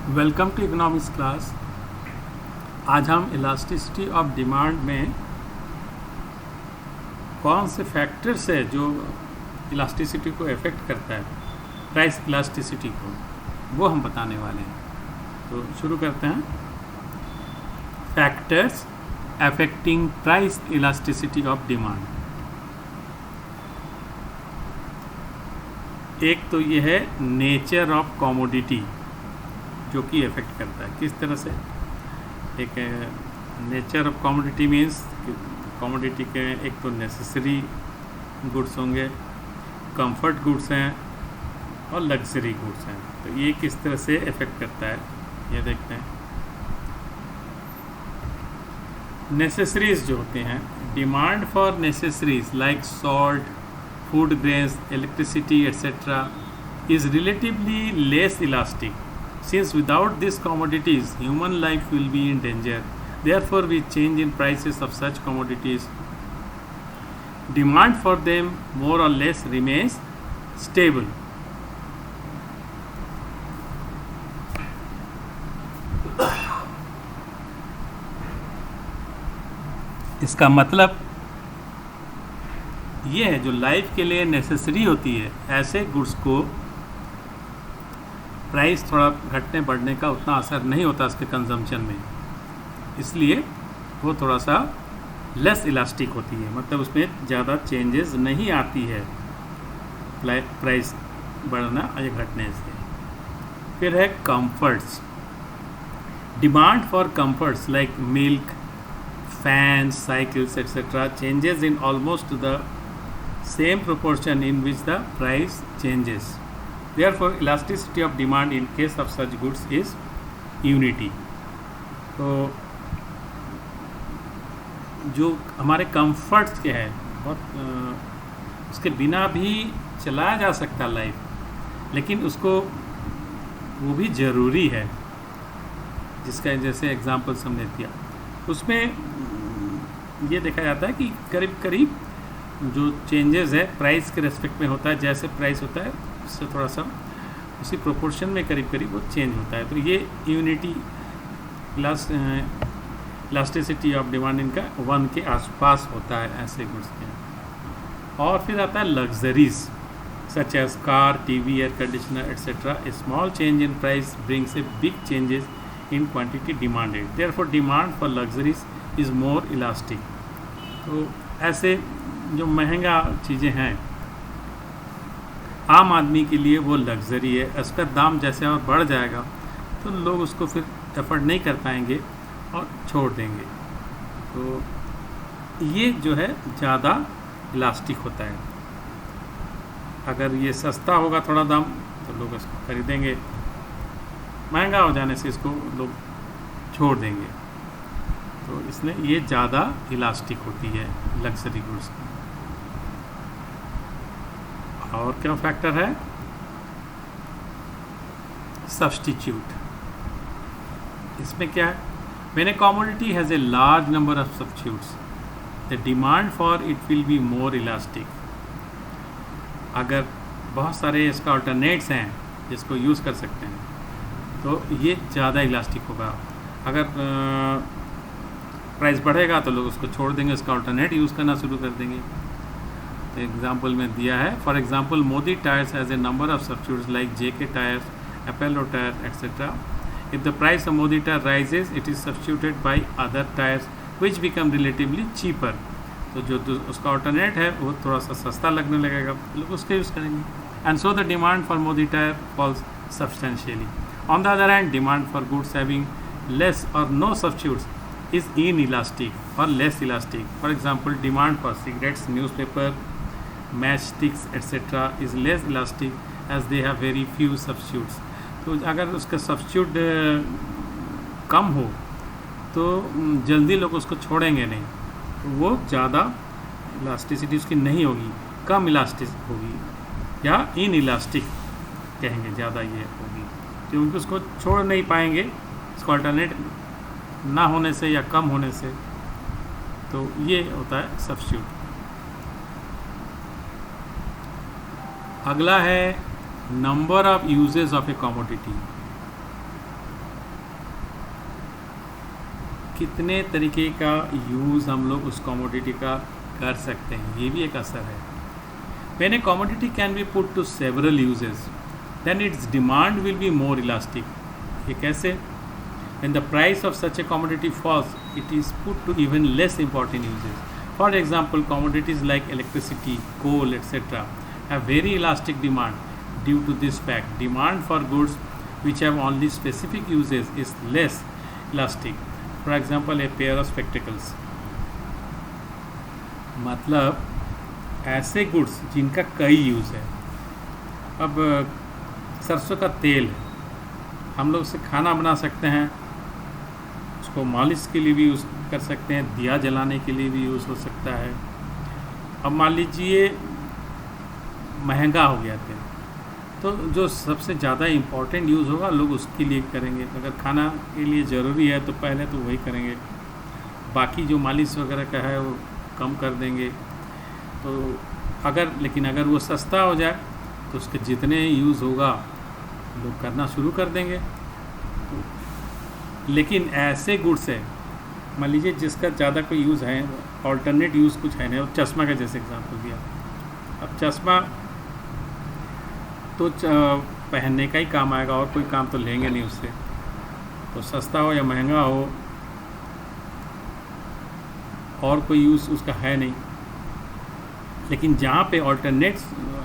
Welcome to economics class. आज हम elasticity of demand में कौन से फैक्टर्स है जो इलास्टिसिटी को अफेक्ट करता है, प्राइस इलास्टिसिटी को, वो हम बताने वाले हैं। तो शुरू करते हैं। Factors affecting price elasticity of demand. एक तो ये है नेचर ऑफ कमोडिटी जो कि इफेक्ट करता है। किस तरह से? एक nature of commodity means commodity के एक तो नेसेसरी गुड्स होंगे, कंफर्ट गुड्स हैं और लग्जरी गुड्स हैं। तो ये किस तरह से इफेक्ट करता है ये देखते हैं। नेसेसरीज जो होते हैं, demand for necessaries like salt, food grains, electricity etcetera is relatively less elastic, since without these commodities human life will be in danger. Therefore with change in prices of such commodities, demand for them more or less remains stable. इसका मतलब ये है जो life के लिए necessary होती है, ऐसे गुड्स को प्राइस थोड़ा घटने बढ़ने का उतना असर नहीं होता उसके कंजम्पशन में, इसलिए वो थोड़ा सा लेस इलास्टिक होती है, मतलब उसमें ज़्यादा चेंजेस नहीं आती है प्राइस बढ़ना या घटने से। फिर है comforts. Demand for comforts like milk, fans, cycles etcetera changes in almost the same proportion in which the price changes. Therefore, elasticity of demand in case of such goods is unity. तो जो हमारे comforts के हैं बहुत उसके बिना भी चलाया जा सकता लाइफ, लेकिन उसको वो भी ज़रूरी है, जिसका जैसे एग्जांपल्स हमने दिया उसमें ये देखा जाता है कि करीब करीब जो चेंजेस है प्राइस के रेस्पेक्ट में होता है, जैसे प्राइस होता है उससे थोड़ा सा उसी प्रोपोर्शन में करीब करीब वो चेंज होता है। तो ये यूनिटी इलास्टिसिटी ऑफ डिमांड इनका 1 के आसपास होता है ऐसे गुड्स के। और फिर आता है luxuries such as car, TV, air conditioner etcetera. A small change in price brings a big changes in quantity demanded. Therefore demand for luxuries is more elastic. तो ऐसे जो महंगा चीज़ें हैं आम आदमी के लिए वो लग्जरी है, उसका दाम जैसे और बढ़ जाएगा तो लोग उसको फिर एफर्ड नहीं कर पाएंगे और छोड़ देंगे। तो ये जो है ज़्यादा इलास्टिक होता है। अगर ये सस्ता होगा थोड़ा दाम तो लोग इसको खरीदेंगे, महंगा हो जाने से इसको लोग छोड़ देंगे। तो इसलिए ये ज़्यादा इलास्टिक होती है लग्जरी गुड्स की। और क्या फैक्टर है? सब्स्टिट्यूट। इसमें क्या है? When A commodity has a large number of substitutes the demand for it will be more elastic. अगर बहुत सारे इसका अल्टरनेट्स हैं जिसको यूज़ कर सकते हैं तो ये ज़्यादा इलास्टिक होगा. अगर प्राइस बढ़ेगा तो लोग उसको छोड़ देंगे, उसका अल्टरनेट यूज़ करना शुरू कर देंगे. एग्जाम्पल में दिया है, for example Modi tyres has a number of substitutes like JK tyres, Apollo tyre etcetera. If the price of Modi tyre rises it is substituted by other tyres which become relatively cheaper. तो जो उसका alternate है वो थोड़ा सा सस्ता लगने लगेगा, लोग उसका यूज़ करेंगे. And so the demand for Modi tyre falls substantially. On the other hand demand for goods having less और no substitutes is inelastic or less elastic. For example, demand for cigarettes, newspaper, matchsticks etc. is less elastic as they have very few substitutes. तो अगर उसका substitute कम हो तो जल्दी लोग उसको छोड़ेंगे नहीं, तो वो ज़्यादा इलास्टिसिटी उसकी नहीं होगी, कम इलास्टिक होगी या इन इलास्टिक कहेंगे, ज़्यादा ये होगी क्योंकि उसको छोड़ नहीं पाएंगे इसको अल्टरनेट ना होने से या कम होने से. तो ये होता है सब्स्टिट्यूट. अगला है number of uses of A commodity. कितने तरीके का यूज़ हम लोग उस कमोडिटी का कर सकते हैं, ये भी एक असर है. When a commodity can be put to several uses, then its demand will be more elastic. ये कैसे? When the price of such a commodity falls, it is put to even less important uses. For example, commodities like electricity, coal, etc. have very elastic demand. Due to this fact, demand for goods which have only specific uses is less elastic. For example, a pair of spectacles. मतलब ऐसे goods जिनका कई use है. अब सरसों का तेल है, हम लोग उससे खाना बना सकते हैं, उसको मालिश के लिए भी यूज़ कर सकते हैं, दिया जलाने के लिए भी यूज़ हो सकता है. अब मान लीजिए महंगा हो गया तेल, तो जो सबसे ज़्यादा इम्पोर्टेंट यूज़ होगा लोग उसके लिए करेंगे. अगर खाना के लिए ज़रूरी है तो पहले तो वही करेंगे, बाकी जो मालिश वगैरह का है वो कम कर देंगे. तो लेकिन अगर वो सस्ता हो जाए तो उसके जितने यूज़ होगा लोग करना शुरू कर देंगे. लेकिन ऐसे गुड्स है, मान लीजिए जिसका ज़्यादा कोई यूज़ है, ऑल्टरनेट यूज़ कुछ है नहीं. और चश्मा का जैसे एग्जांपल दिया, अब चश्मा तो पहनने का ही काम आएगा, और कोई काम तो लेंगे नहीं उससे. तो सस्ता हो या महंगा हो, और कोई यूज़ उसका है नहीं. लेकिन जहाँ पे ऑल्टरनेट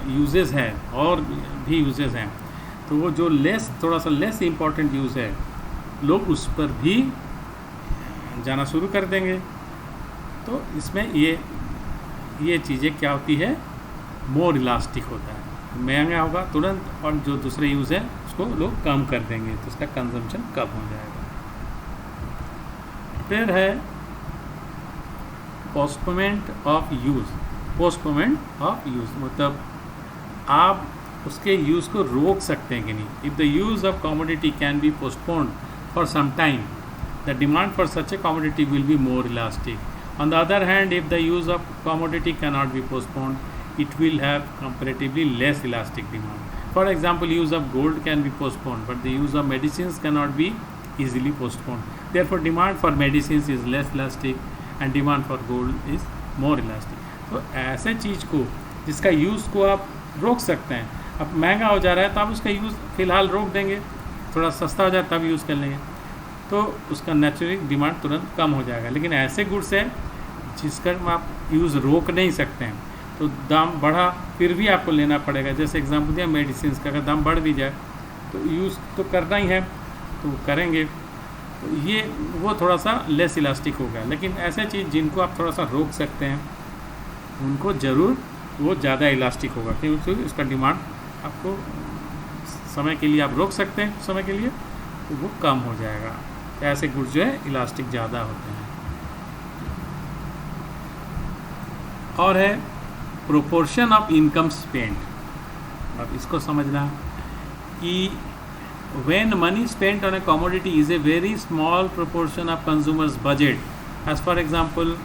यूजेस हैं और भी यूजेस हैं, तो वो जो थोड़ा सा लेस इम्पॉर्टेंट यूज़ है, लोग उस पर भी जाना शुरू कर देंगे. तो इसमें ये चीज़ें क्या होती है, मोर इलास्टिक होता है. महंगा होगा तुरंत, और जो दूसरे यूज़ है उसको लोग कम कर देंगे, तो उसका कंजम्पशन कम हो जाएगा. फिर है postponement of use. Postponement of use मतलब आप उसके यूज़ को रोक सकते हैं कि नहीं. If the use of commodity can be postponed for some time, the demand for such a commodity will be more elastic. On the other hand, if the use of commodity can not be postponed, it will have comparatively less elastic demand. For example, use of gold can be postponed, but the use of medicines cannot be easily postponed. Therefore, demand for medicines is less elastic and demand for gold is more elastic. तो ऐसे चीज़ को जिसका use को आप रोक सकते हैं. अब महंगा हो जा रहा है तो आप उसका यूज़ फ़िलहाल रोक देंगे, थोड़ा सस्ता हो जाए तब यूज़ कर लेंगे, तो उसका नेचुरली डिमांड तुरंत कम हो जाएगा. लेकिन ऐसे गुड्स है जिसका आप यूज़ रोक नहीं सकते हैं, तो दाम बढ़ा फिर भी आपको लेना पड़ेगा. जैसे एग्जांपल दिया मेडिसिन का, अगर दाम बढ़ भी जाए तो यूज़ तो करना ही है, तो करेंगे. तो ये वो थोड़ा सा लेस इलास्टिक होगा. लेकिन ऐसे चीज़ जिनको आप थोड़ा सा रोक सकते हैं उनको ज़रूर वो ज़्यादा इलास्टिक होगा, क्योंकि उसका डिमांड आपको समय के लिए आप रोक सकते हैं, समय के लिए तो वो कम हो जाएगा. तो ऐसे गुड्स जो है इलास्टिक ज़्यादा होते हैं. और है प्रोपोर्शन ऑफ इनकम स्पेंड. अब इसको समझना कि when money spent on a commodity is a very small proportion of consumers budget, as for example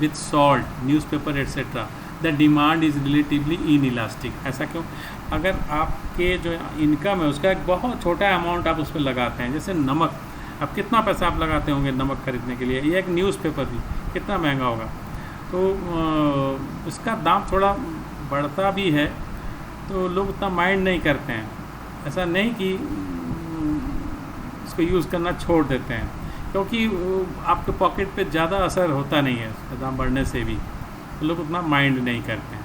with salt, newspaper etc., the demand is relatively inelastic. ऐसा क्यों? अगर आपके जो इनकम है उसका एक बहुत छोटा अमाउंट आप उस पर लगाते हैं, जैसे नमक, अब कितना पैसा आप लगाते होंगे नमक खरीदने के लिए, या एक न्यूज़पेपर भी कितना महंगा होगा, तो इसका दाम थोड़ा बढ़ता भी है तो लोग उतना माइंड नहीं करते हैं. ऐसा नहीं कि इसको यूज़ करना छोड़ देते हैं, क्योंकि आपके पॉकेट पे ज़्यादा असर होता नहीं है इसका दाम बढ़ने से भी, तो लोग उतना माइंड नहीं करते हैं.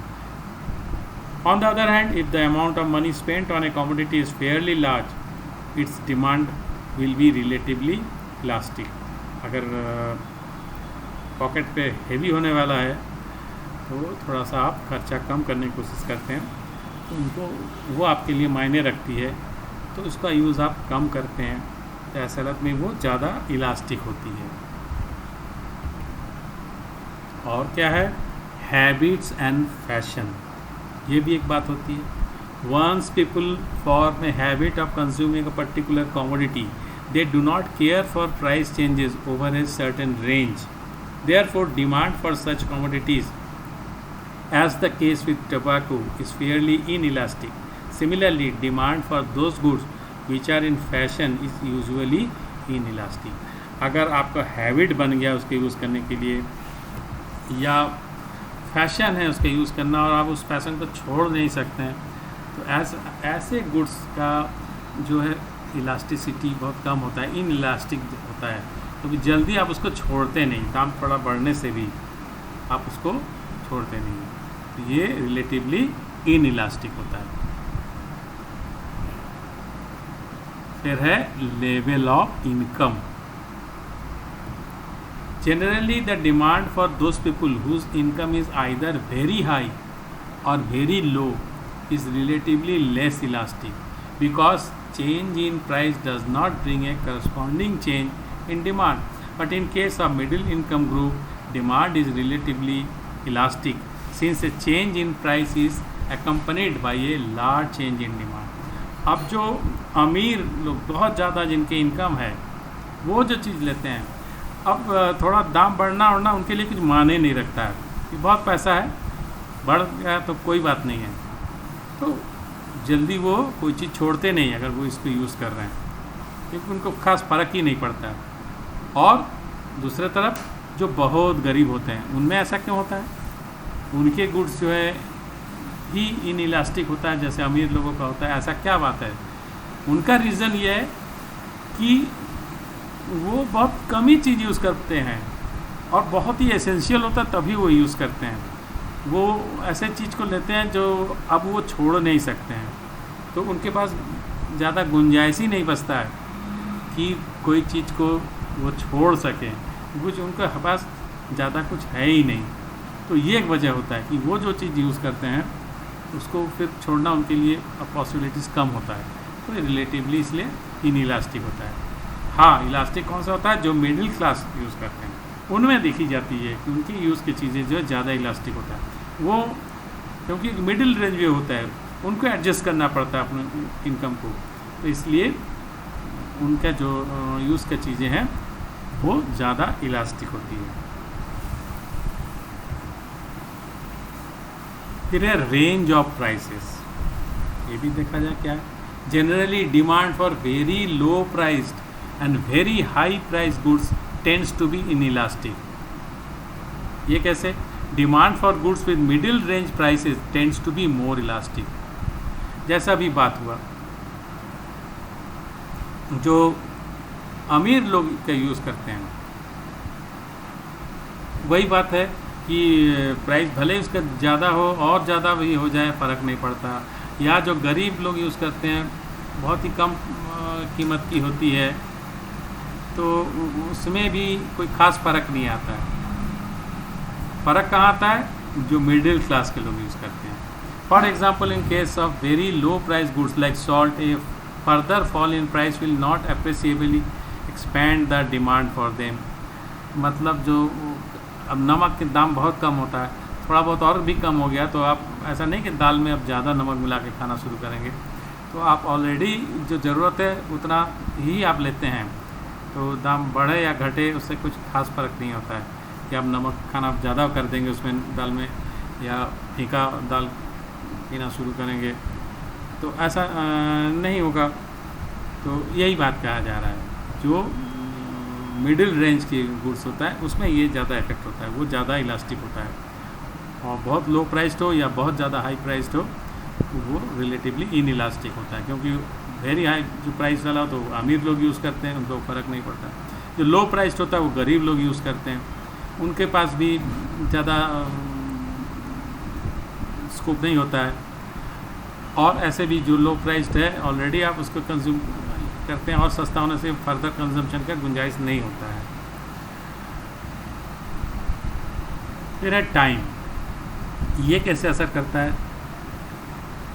On the other hand, if the amount of money spent on A commodity is fairly large, it's demand will be relatively elastic. अगर पॉकेट पे हेवी होने वाला है तो थोड़ा सा आप खर्चा कम करने की कोशिश करते हैं, तो उनको वो आपके लिए मायने रखती है, तो उसका यूज़ आप कम करते हैं, तो ऐसे हालत में वो ज़्यादा इलास्टिक होती है. और क्या है, हैबिट्स एंड फैशन. ये भी एक बात होती है. Once people form a habit of consuming a particular commodity, they do not care for price changes over a certain range. Therefore, demand for such commodities, as the case with tobacco, is fairly inelastic. Similarly, demand for those goods which are in fashion is usually inelastic. अगर आपका habit बन गया उसके use करने के लिए, या fashion है उसका यूज़ करना और आप उस फैशन को छोड़ नहीं सकते हैं, तो ऐसे गुड्स का जो है इलास्टिसिटी बहुत कम होता है, इन इलास्टिक होता है, क्योंकि जल्दी आप उसको छोड़ते नहीं, दाम थोड़ा बढ़ने से भी आप उसको छोड़ते नहीं, तो ये रिलेटिवली इन इलास्टिक होता है। फिर है level of income. Generally the demand for those people whose income is either very high और very low is relatively less elastic because change in price does not bring a corresponding change in demand. But in case of middle income group, demand is relatively elastic since a change in price is accompanied by a large change in demand. अब जो अमीर लोग बहुत ज़्यादा जिनके income है वो जो चीज़ लेते हैं, अब थोड़ा दाम बढ़ना उड़ना उनके लिए कुछ माने नहीं रखता है कि बहुत पैसा है, बढ़ गया तो कोई बात नहीं है, तो जल्दी वो कोई चीज़ छोड़ते नहीं अगर वो इसको यूज़ कर रहे हैं, क्योंकि उनको खास फ़र्क ही नहीं पड़ता है। और दूसरे तरफ जो बहुत गरीब होते हैं उनमें ऐसा क्यों होता है, उनके गुड्स जो है ही इन इलास्टिक होता है जैसे अमीर लोगों का होता है, ऐसा क्या बात है? उनका रीज़न ये है कि वो बहुत कम ही चीज़ यूज़ करते हैं और बहुत ही एसेंशियल होता है तभी वो यूज़ करते हैं, वो ऐसे चीज़ को लेते हैं जो अब वो छोड़ नहीं सकते हैं, तो उनके पास ज़्यादा गुंजाइश ही नहीं बचता है कि कोई चीज़ को वो छोड़ सकें, कुछ उनके पास ज़्यादा कुछ है ही नहीं। तो ये एक वजह होता है कि वो जो चीज़ यूज़ करते हैं उसको फिर छोड़ना उनके लिए पॉसिबिलिटीज़ कम होता है, तो ये रिलेटिवली इसलिए इन इलास्टिक होता है। हाँ, इलास्टिक कौन सा होता है? जो मिडिल क्लास यूज़ करते हैं उनमें देखी जाती है कि उनकी यूज़ की चीज़ें जो है ज़्यादा इलास्टिक होता है, वो क्योंकि मिडिल रेंज में होता है, उनको एडजस्ट करना पड़ता है अपने इनकम को, तो इसलिए उनका जो यूज़ की चीज़ें हैं वो ज़्यादा इलास्टिक होती है। फिर है रेंज ऑफ प्राइसेस, ये भी देखा जाए क्या है। Generally demand for very low priced and very high price goods tends to be inelastic. ये कैसे? Demand for goods with middle range prices tends to be more elastic. जैसा भी बात हुआ, जो अमीर लोग का यूज़ करते हैं वही बात है कि प्राइस भले उसका ज़्यादा हो और ज़्यादा भी हो जाए फ़र्क नहीं पड़ता, या जो गरीब लोग यूज़ करते हैं बहुत ही कम कीमत की होती है तो उसमें भी कोई ख़ास फ़र्क नहीं आता है। फ़र्क कहाँ आता है? जो मिडिल क्लास के लोग यूज़ करते हैं। For example, in case of very low price goods like salt, a further fall in price will not appreciably expand the demand for them. मतलब जो अब नमक के दाम बहुत कम होता है, थोड़ा बहुत और भी कम हो गया तो आप ऐसा नहीं कि दाल में अब ज़्यादा नमक मिला के खाना शुरू करेंगे, तो आप ऑलरेडी जो ज़रूरत है उतना ही आप लेते हैं, तो दाम बढ़े या घटे उससे कुछ खास फ़र्क नहीं होता है कि आप नमक खाना ज़्यादा कर देंगे उसमें दाल में, या फीका दाल पीना शुरू करेंगे, तो ऐसा नहीं होगा। तो यही बात कहा जा रहा है, जो मिडिल रेंज की गुड्स होता है उसमें ये ज़्यादा इफेक्ट होता है, वो ज़्यादा इलास्टिक होता है, और बहुत लो प्राइस्ड हो या बहुत ज़्यादा हाई प्राइस्ड हो वो रिलेटिवली इन इलास्टिक होता है, क्योंकि वेरी हाई जो प्राइस वाला हो तो अमीर लोग यूज़ करते हैं, उनको फ़र्क नहीं पड़ता। जो लो प्राइस्ड होता है वो गरीब लोग यूज़ करते हैं, उनके पास भी ज़्यादा स्कोप नहीं होता है, और ऐसे भी जो लो प्राइस्ड है ऑलरेडी आप उसको कंज्यूम करते हैं और सस्ता होने से फर्दर कंजम्पशन का गुंजाइश नहीं होता है। फिर है टाइम, ये कैसे असर करता है?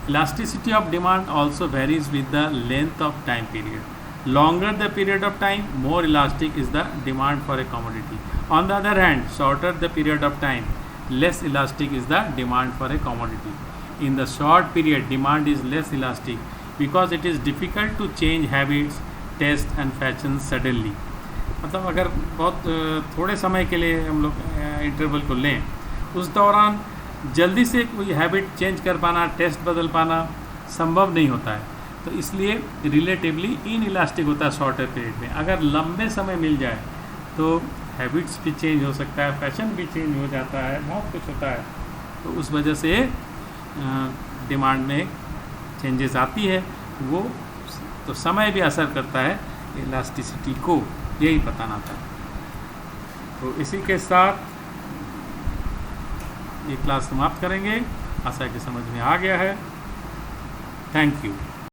Elasticity of demand also varies with the length of time period. Longer the period of time, more elastic is the demand for a commodity. On the other hand, shorter the period of time, less elastic is the demand for a commodity. In the short period, demand is less elastic because it is difficult to change habits, taste and fashions suddenly. मतलब अगर बहुत थोड़े समय के लिए हम लोग interval को लें, उस दौरान जल्दी से कोई हैबिट चेंज कर पाना, टेस्ट बदल पाना संभव नहीं होता है। तो इसलिए रिलेटिवली इनइलास्टिक होता है शॉर्टर पीरियड में। अगर लंबे समय मिल जाए तो हैबिट्स भी चेंज हो सकता है, फैशन भी चेंज हो जाता है, बहुत कुछ होता है। तो उस वजह से डिमांड में चेंजेस आती है, वो तो समय भी असर करता है इलास्टिसिटी को, यही बताना था। तो इसी के साथ ये क्लास समाप्त करेंगे। आशा है कि समझ में आ गया है। Thank you.